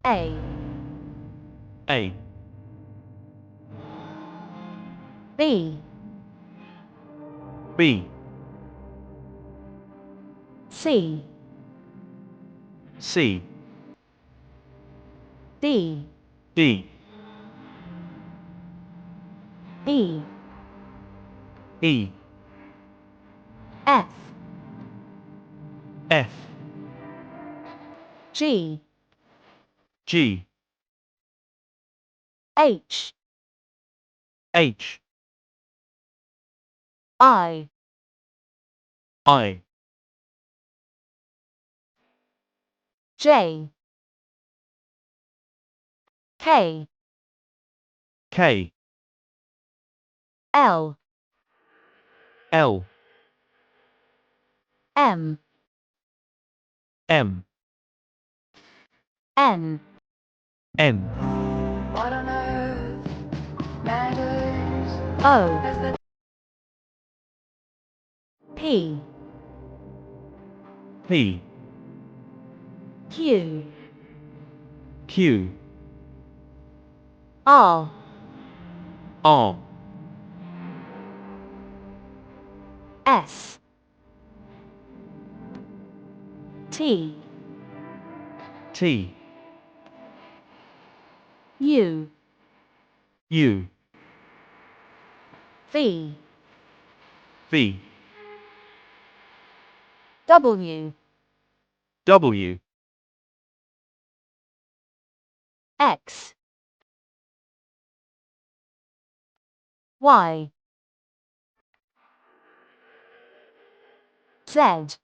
A, A, B, B, C, C, D, D, E, E, F, F, G, G, H, H, I, I, J, K, K, L, L, M, M, N, N, What on earth matters O, as the P, P, Q, Q, R, R, S, T, T, U, U, V, V, W, W, X, Y, Z,